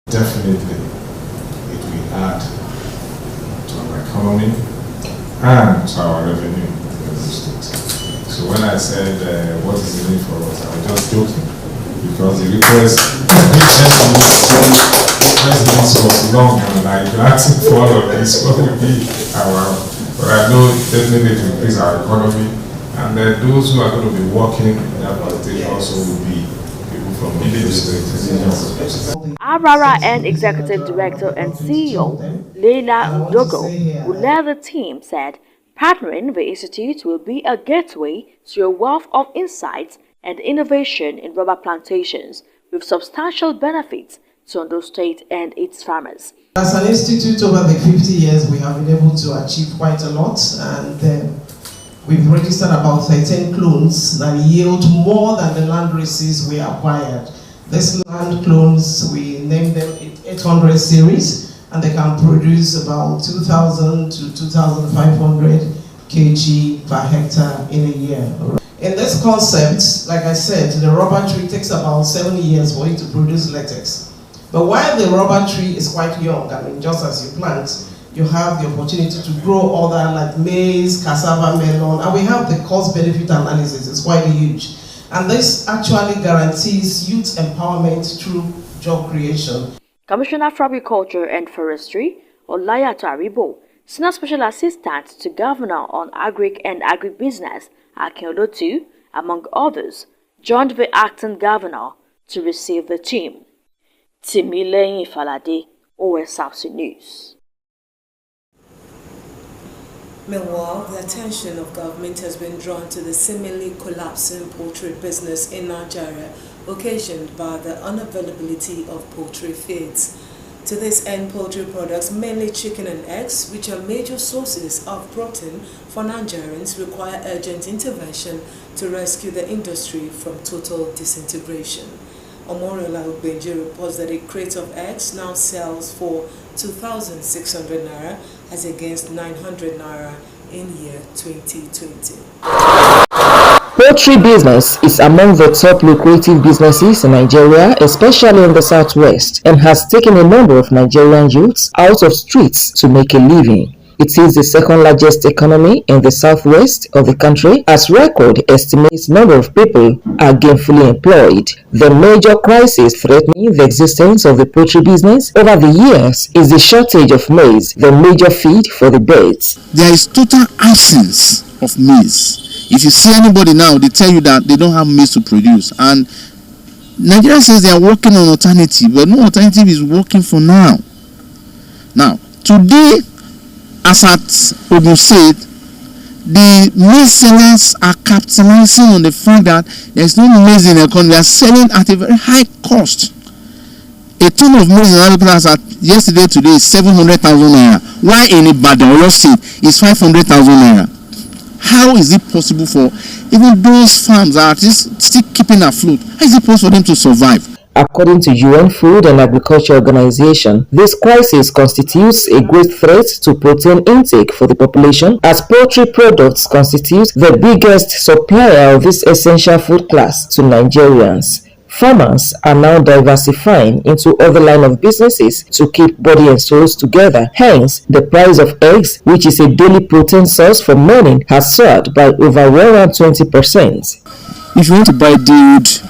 Definitely, it will add to our economy and to our revenue in the state. So when I said what is the need for us, I was just joking because the request was long and I asked for all of this. What would be our? But I know definitely it will increase our economy, and then those who are going to be working in that plantation also will be people from the state. RRN Executive Director and CEO Leila Udogo, who led the team, said partnering the institute will be a gateway to a wealth of insights and innovation in rubber plantations with substantial benefits to Ondo State and its farmers. As an institute, over the 50 years, we have been able to achieve quite a lot, and we've registered about 13 clones that yield more than the land races we acquired. These land clones, we named them 800 series, and they can produce about 2,000 to 2,500 kg per hectare in a year. In this concept, like I said, the rubber tree takes about 7 years for it to produce latex. But while the rubber tree is quite young, I mean, just as you plant, you have the opportunity to grow other like maize, cassava, melon, and we have the cost-benefit analysis. It's quite huge. And this actually guarantees youth empowerment through job creation. Commissioner for Agriculture and Forestry, Olayato Aribo, Senior Special Assistant to Governor on Agric and Agribusiness, Akin Olotu, among others, joined the acting governor to receive the team. Timileyin Falade, Osrc News. Meanwhile, the attention of government has been drawn to the seemingly collapsing poultry business in Nigeria, occasioned by the unavailability of poultry feeds. To this end, poultry products, mainly chicken and eggs, which are major sources of protein for Nigerians, require urgent intervention to rescue the industry from total disintegration. Omoriola Ubenji reports that a crate of eggs now sells for 2,600 naira as against 900 naira in year 2020. Poultry business is among the top lucrative businesses in Nigeria, especially in the southwest, and has taken a number of Nigerian youths out of streets to make a living. It is the second largest economy in the southwest of the country, as record estimates number of people are gainfully employed. The major crisis threatening the existence of the poultry business over the years is the shortage of maize, the major feed for the birds. There is total absence of maize. If you see anybody now, they tell you that they don't have maize to produce. And Nigeria says they are working on alternative, but no alternative is working for now. Now, today, as at Ogun State, the maize sellers are capitalizing on the fact that there is no maize in the economy. They are selling at a very high cost. A ton of maize in Alabama yesterday, today is 700,000 naira. Why in Ibadan, Oyo State, is 500,000 naira? How is it possible for even those farms that are still keeping afloat? How is it possible for them to survive? According to UN Food and Agriculture Organization, this crisis constitutes a great threat to protein intake for the population, as poultry products constitute the biggest supplier of this essential food class to Nigerians. Farmers are now diversifying into other line of businesses to keep body and souls together. Hence, the price of eggs, which is a daily protein source for many, has soared by over 120%. If you want to buy the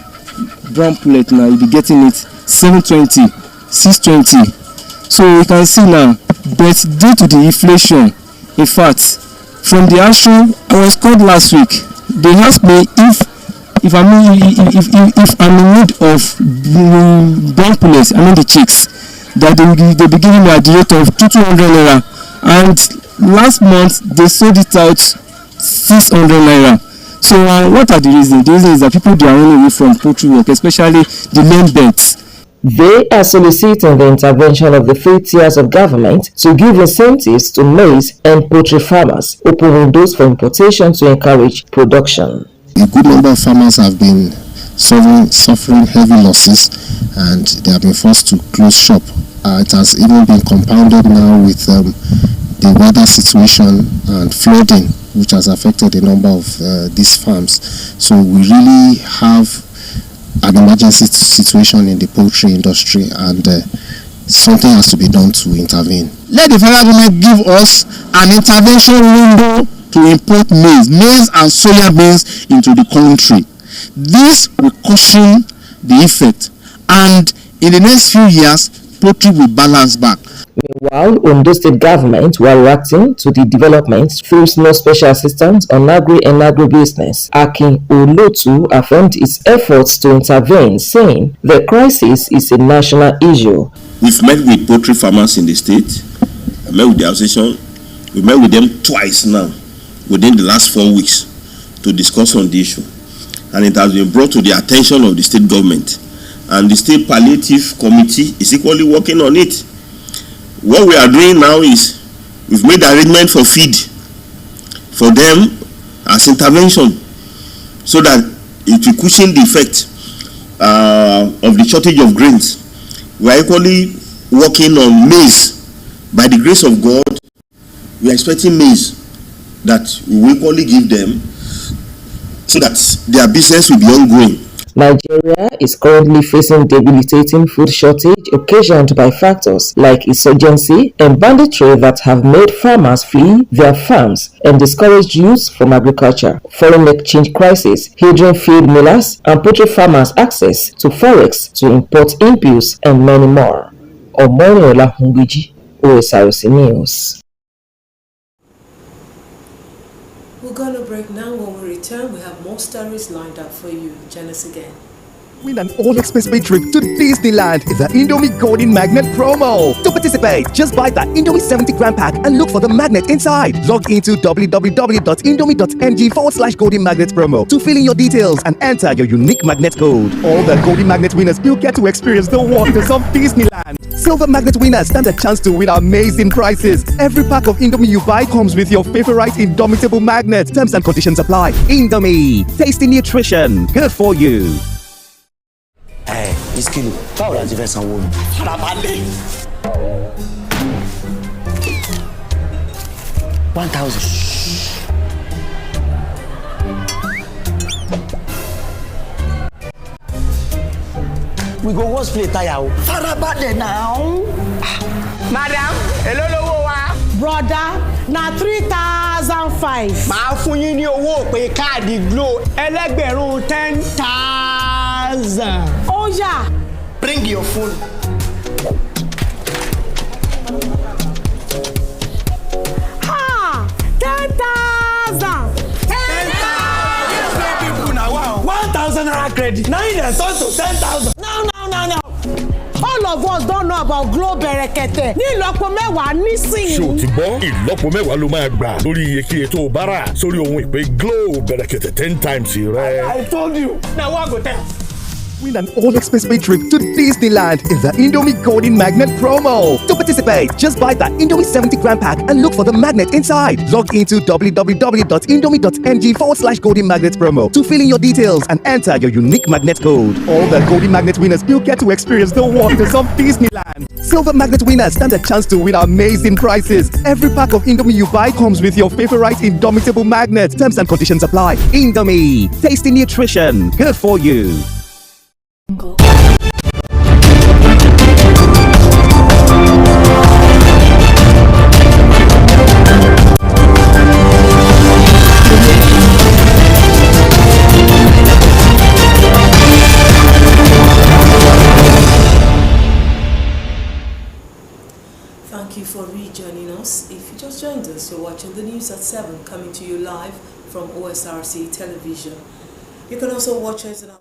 brown pullet now, you'll be getting it 720, 620. So you can see now, but due to the inflation, in fact, from the actual, I was called last week. They asked me if I'm in need of brown pullets, I mean the chicks, that they'll be giving me at the rate of 200 naira. And last month they sold it out 600 naira. So what are the reasons? The reason is that people are running away from poultry work, especially the land beds. They are soliciting the intervention of the three tiers of government to give incentives to maize and poultry farmers, open windows for importation to encourage production. A good number of farmers have been suffering heavy losses, and they have been forced to close shop. It has even been compounded now with the weather situation and flooding, which has affected a number of these farms. So we really have an emergency situation in the poultry industry, and something has to be done to intervene. Let the federal government give us an intervention window to import maize and soya beans into the country. This will cushion the effect, and in the next few years, poultry will balance back. Meanwhile, Ondo State government were reacting to the developments through no special assistant on agri and agribusiness. Akin Olotu affirmed its efforts to intervene, saying the crisis is a national issue. We've met with poultry farmers in the state. I met with the association. We met with them twice now, within the last 4 weeks, to discuss on the issue. And it has been brought to the attention of the state government. And the state palliative committee is equally working on it. What we are doing now is we've made arrangement for feed for them as intervention, so that it will cushion the effect of the shortage of grains. We are equally working on maize. By the grace of God, we are expecting maize that we will equally give them, so that their business will be ongoing. Nigeria is currently facing debilitating food shortage occasioned by factors like insurgency and banditry that have made farmers flee their farms and discouraged youth from agriculture, foreign exchange crisis, hindering field millers and poultry farmers' access to forex to import inputs, and many more. Omoniola Humbiji, Osrc News. We're going to break now. When we return, we have more stories lined up for you. Join us again. Win an all-expense-paid trip to Disneyland in the Indomie Golden Magnet promo. To participate, just buy the Indomie 70 gram pack and look for the magnet inside. Log into www.indomie.ng/Golden Magnet promo to fill in your details and enter your unique magnet code. All the Golden Magnet winners will get to experience the wonders of Disneyland. Silver Magnet winners stand a chance to win amazing prizes. Every pack of Indomie you buy comes with your favorite indomitable magnet. Terms and conditions apply. Indomie, tasty nutrition, good for you. Iskilo, báwo la ti fẹ́ sanwó ni? Farabalẹ̀. 1,000. We go wash plate tire o. Farabalẹ̀ now. Madam, èló lówó wa? Brother, na 3,005. Màá fún yín ní owó pé káàdì Glo ẹlẹ́gbẹ̀rún 10,000. Oh yeah. Bring your phone. Ha! 10,000. 1,000 naira credit. Now you turn to 10,000. No. All of us don't know about Glo Berekete. Ní ìlọ́po mẹ́wàá nísìnyí. Ṣé o ti gbọ́? Ìlọ́po mẹ́wàá ló máa gbà lórí iyekíye tó o bá rà sórí ohun ìpè Glo Berekete 10 times rẹ. I told you. Now what go tell? Win an all-expense-paid trip to Disneyland in the Indomie Golden Magnet promo. To participate, just buy the Indomie 70 gram pack and look for the magnet inside. Log into www.indomie.ng/Golden Magnet promo to fill in your details and enter your unique magnet code. All the Golden Magnet winners will get to experience the wonders of Disneyland. Silver Magnet winners stand a chance to win amazing prizes. Every pack of Indomie you buy comes with your favorite indomitable magnet. Terms and conditions apply. Indomie, tasty nutrition, good for you. Thank you for rejoining us. If you just joined us, you're watching the news at 7, coming to you live from Osrc television. You can also watch us on our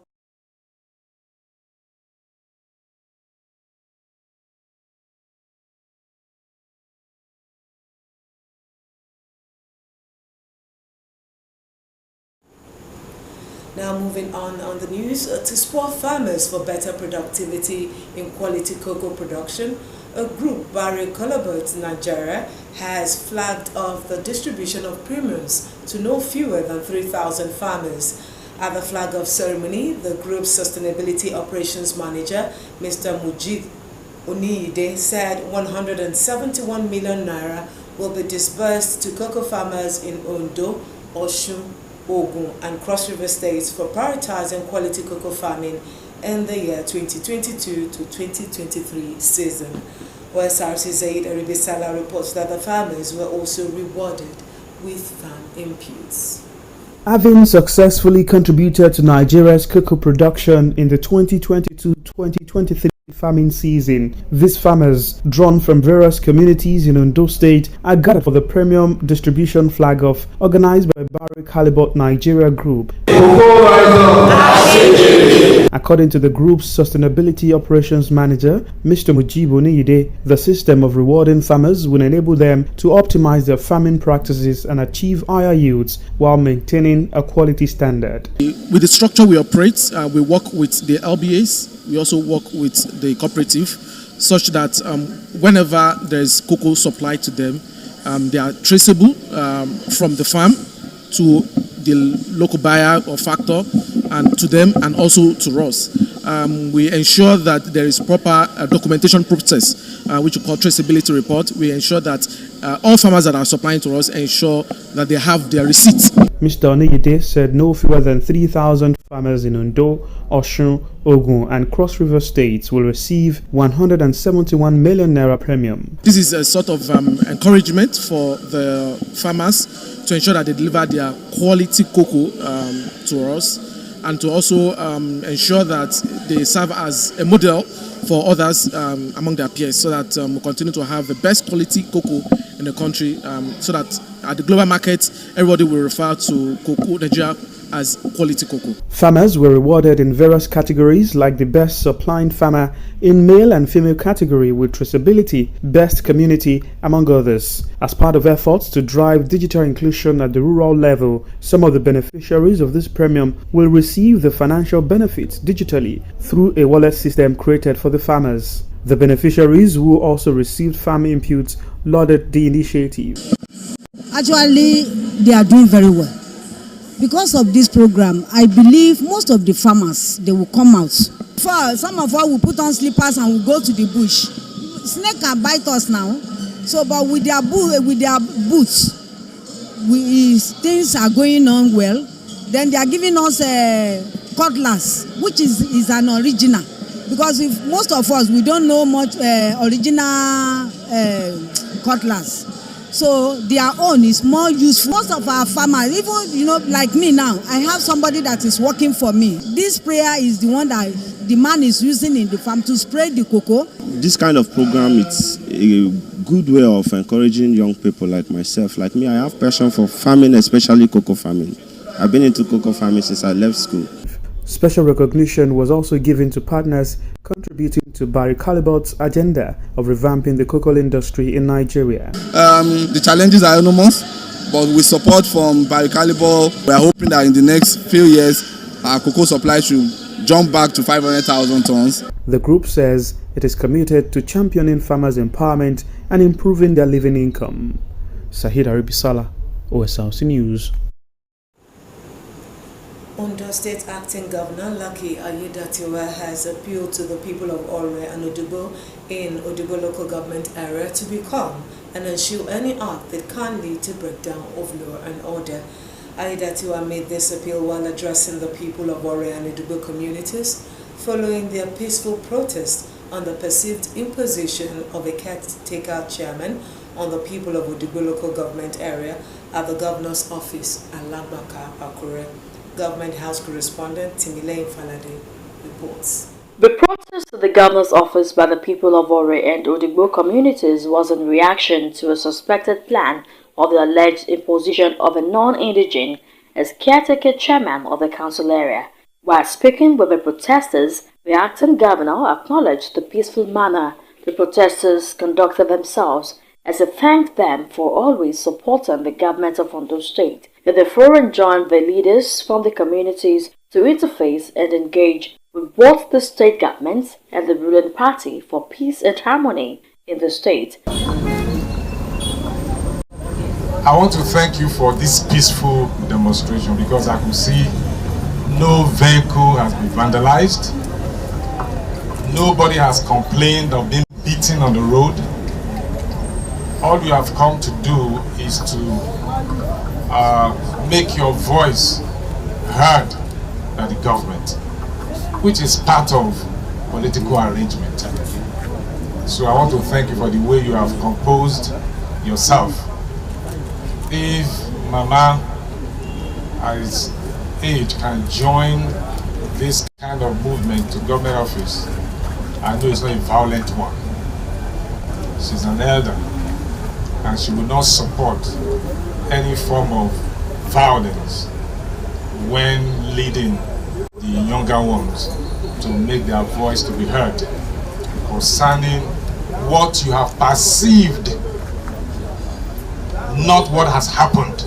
Now moving on the news, to support farmers for better productivity in quality cocoa production, a group, Barry Colabert, Nigeria, has flagged off the distribution of premiums to no fewer than 3,000 farmers. At the flag-off ceremony, the group's Sustainability Operations Manager, Mr. Mujib Oniide, said 171 million naira will be disbursed to cocoa farmers in Ondo, Osun, Ogun and Cross River states for prioritizing quality cocoa farming in the year 2022 to 2023 season. Osrc's Zaid Aribisala reports that the farmers were also rewarded with farm inputs. Having successfully contributed to Nigeria's cocoa production in the 2022-2023 farming season, these farmers, drawn from various communities in Ondo State, are gathered for the premium distribution flag off organized by Barrick Halibut Nigeria Group. According to the group's sustainability operations manager, Mr. Mujibu Niyide, the system of rewarding farmers will enable them to optimize their farming practices and achieve higher yields while maintaining a quality standard. With the structure we operate, we work with the LBAs. We also work with the cooperative, such that whenever there is cocoa supplied to them, they are traceable from the farm to the local buyer or factor, and to them and also to us. We ensure that there is proper documentation process, which we call traceability report. We ensure that all farmers that are supplying to us ensure that they have their receipts. Mr. Oniyide said no fewer than 3,000 farmers in Ondo, Osun, Ogun and Cross River states will receive 171 million naira premium. This is a sort of encouragement for the farmers to ensure that they deliver their quality cocoa to us, and to also ensure that they serve as a model for others among their peers, so that we continue to have the best quality cocoa in the country, so that at the global market, everybody will refer to cocoa Nigeria as quality cocoa. Farmers were rewarded in various categories, like the best supplying farmer in male and female category with traceability, best community, among others. As part of efforts to drive digital inclusion at the rural level, some of the beneficiaries of this premium will receive the financial benefits digitally through a wallet system created for the farmers. The beneficiaries, who also received farm inputs, lauded the initiative. Actually, they are doing very well. Because of this program, I believe most of the farmers, they will come out. Some of us will put on slippers and will go to the bush. Snake can bite us now. So, but with their boots, things are going on well. Then they are giving us a cutlass, which is an original. Because if most of us, we don't know much original cutlass. So their own is more useful. Most of our farmers, even like me now, I have somebody that is working for me. This sprayer is the one that the man is using in the farm to spray the cocoa. This kind of program, it's a good way of encouraging young people like myself. Like me, I have passion for farming, especially cocoa farming. I've been into cocoa farming since I left school. Special recognition was also given to partners contributing to Barrick Halibut's agenda of revamping the cocoa industry in Nigeria. The challenges are enormous, but with support from Barrick Halibut, we are hoping that in the next few years, our cocoa supply should jump back to 500,000 tons. The group says it is committed to championing farmers' empowerment and improving their living income. Sahid Aribisala, Osrc News. Ondo State Acting Governor Lucky Ayedatiwa has appealed to the people of Osrc and Odigbo in Odigbo local government area to be calm and eschew any act that can lead to breakdown of law and order. Ayedatiwa made this appeal while addressing the people of Osrc and Odigbo communities following their peaceful protest on the perceived imposition of a caretaker chairman on the people of Odigbo local government area at the governor's office at Lambaka, Akure. Government House correspondent Timilein Falade reports. The protest to the governor's office by the people of Osrc and Odigbo communities was in reaction to a suspected plan of the alleged imposition of a non-indigene as caretaker chairman of the council area. While speaking with the protesters, the acting governor acknowledged the peaceful manner the protesters conducted themselves, as he thanked them for always supporting the government of Ondo State. The forum joined the leaders from the communities to interface and engage with both the state government and the ruling party for peace and harmony in the state. I want to thank you for this peaceful demonstration, because I could see no vehicle has been vandalized, nobody has complained of being beaten on the road. All you have come to do is to make your voice heard by the government. which is part of political arrangement. So I want to thank you for the way you have composed yourself. If Mama at his age can join this kind of movement to government office, I know it's not a violent one. She's an elder and she will not support any form of violence when leading the younger ones to make their voice to be heard concerning what you have perceived, not what has happened.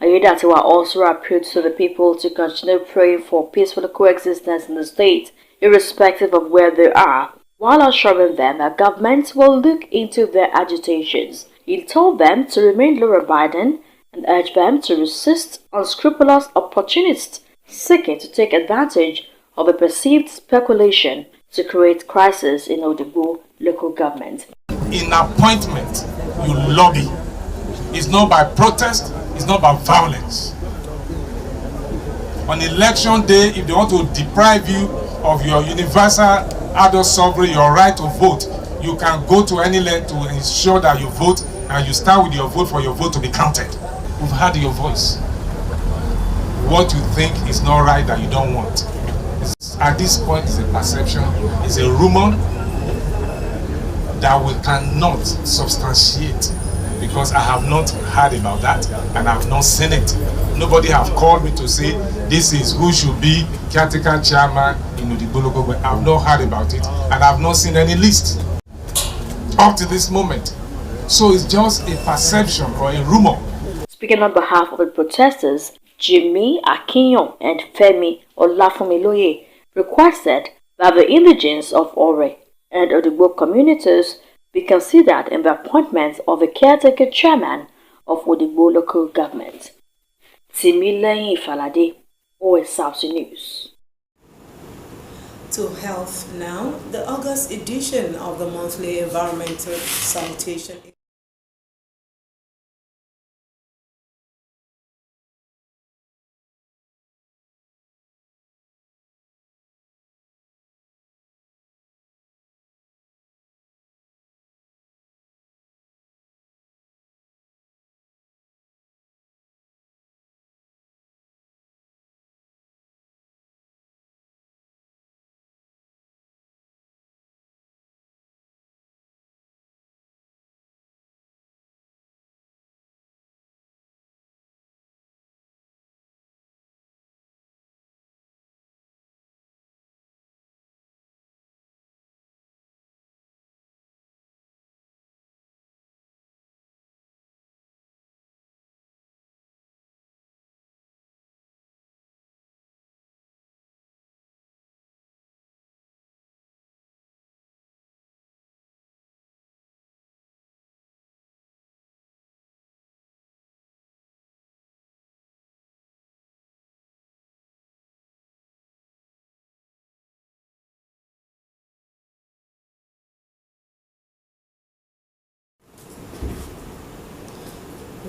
Ayedatiwa also appealed to the people to continue praying for peaceful coexistence in the state, irrespective of where they are, while assuring them that government will look into their agitations. He told them to remain law-abiding and urged them to resist unscrupulous opportunists seeking to take advantage of a perceived speculation to create crisis in Odigbo local government. In appointment, you lobby. It's not by protest, it's not by violence. On election day, if they want to deprive you of your universal adult sovereign, your right to vote, you can go to any length to ensure that you vote, and you start with your vote for your vote to be counted. We've heard your voice. What you think is not right that you don't want. At this point, it's a perception, it's a rumor that we cannot substantiate, because I have not heard about that and I have not seen it. Nobody have called me to say this is who should be caretaker chairman in Odigbo local government. I have not heard about it and I have not seen any list up to this moment. So it's just a perception or a rumor. Speaking on behalf of the protesters, Jimmy Akinyon and Femi Olafunmiloye requested that the indigents of Ore and Odigbo communities be considered in the appointment of the caretaker chairman of Odigbo local government. Timileyin Falade, Osrc News. To health now, the August edition of the monthly environmental sanitation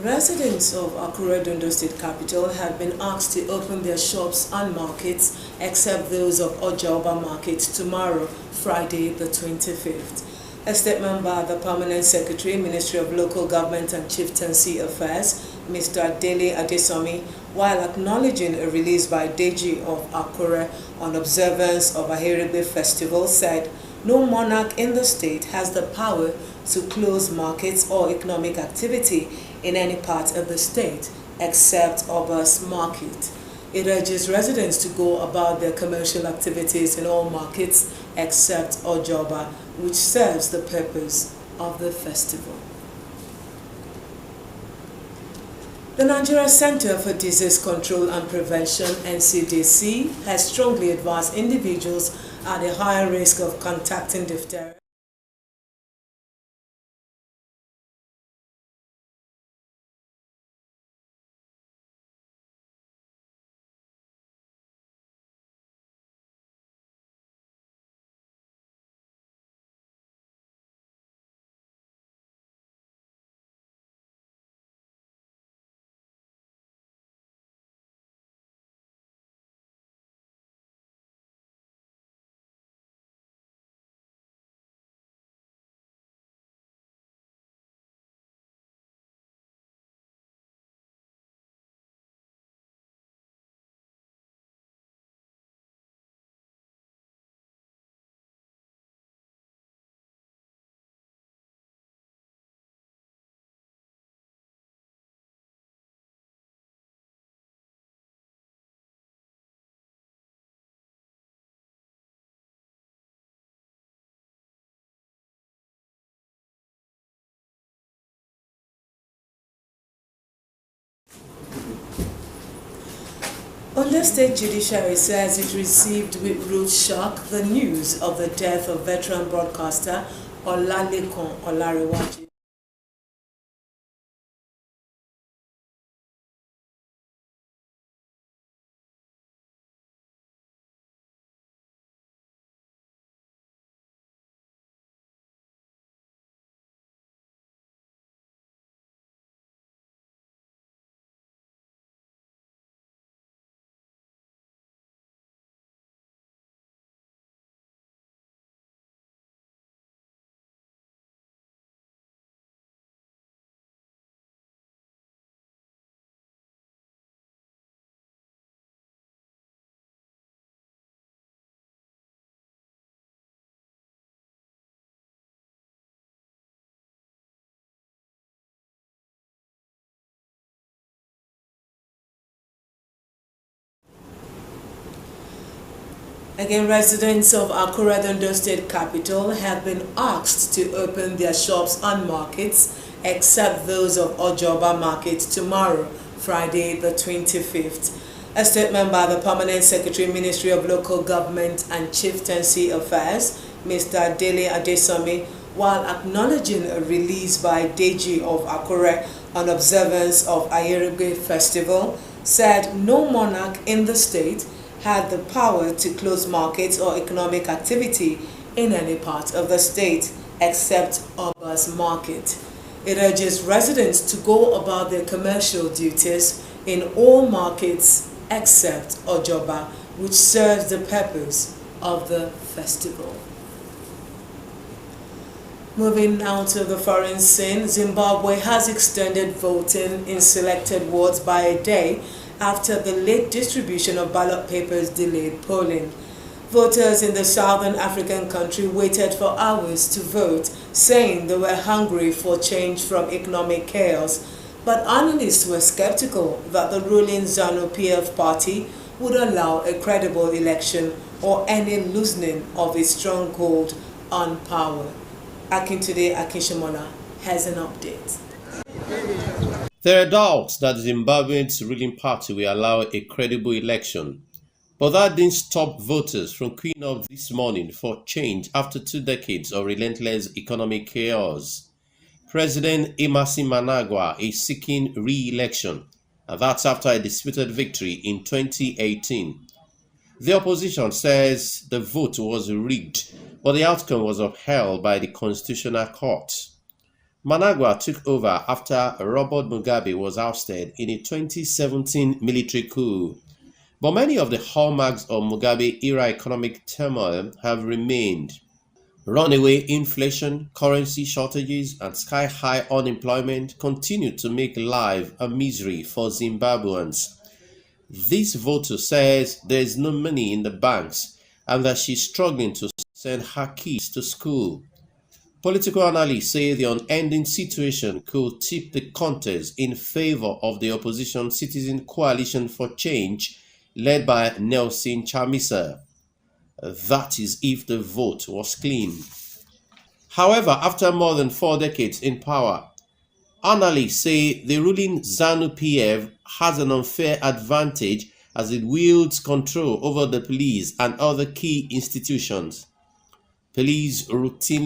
Residents of Akure, Ondo State Capital have been asked to open their shops and markets except those of Ojaoba Market tomorrow, Friday the 25th. A statement by the Permanent Secretary, Ministry of Local Government and Chieftaincy Affairs, Mr. Dele Adesomi, while acknowledging a release by Deji of Akure on observance of Ahiribe Festival, said no monarch in the state has the power to close markets or economic activity in any part of the state except Oba's market. It urges residents to go about their commercial activities in all markets except Ojoba, which serves the purpose of the festival. The Nigeria Center for Disease Control and Prevention, NCDC, has strongly advised individuals at a higher risk of contracting diphtheria Ondo State Judiciary says it received with rude shock the news of the death of veteran broadcaster Olalekan Olariwaju. Again, residents of Akure, Ondo State capital, have been asked to open their shops and markets except those of Ojoba Market tomorrow, Friday the 25th. A statement by the Permanent Secretary, Ministry of Local Government and Chieftaincy Affairs, Mr. Dele Adesomi, while acknowledging a release by Deji of Akure on observance of Ayerigwe Festival, said no monarch in the state had the power to close markets or economic activity in any part of the state except Oba's market. It urges residents to go about their commercial duties in all markets except Ojoba, which serves the purpose of the festival. Moving now to the foreign scene, Zimbabwe has extended voting in selected wards by a day after the late distribution of ballot papers delayed polling. Voters in the southern African country waited for hours to vote, saying they were hungry for change from economic chaos. But analysts were skeptical that the ruling ZANU-PF party would allow a credible election or any loosening of its stronghold on power. Akintunde Akinshomola has an update. There are doubts that Zimbabwe's ruling party will allow a credible election, but that didn't stop voters from queuing up this morning for change after 2 decades of relentless economic chaos. President Emmerson Mnangagwa is seeking re-election, and that's after a disputed victory in 2018. The opposition says the vote was rigged, but the outcome was upheld by the Constitutional Court. Mnangagwa took over after Robert Mugabe was ousted in a 2017 military coup. But many of the hallmarks of Mugabe-era economic turmoil have remained. Runaway inflation, currency shortages, and sky-high unemployment continue to make life a misery for Zimbabweans. This voter says there is no money in the banks and that she's struggling to send her kids to school. Political analysts say the unending situation could tip the contest in favor of the opposition Citizen Coalition for Change led by Nelson Chamisa. That is if the vote was clean. However, after more than 4 decades in power, analysts say the ruling ZANU-PF has an unfair advantage as it wields control over the police and other key institutions. Police routinely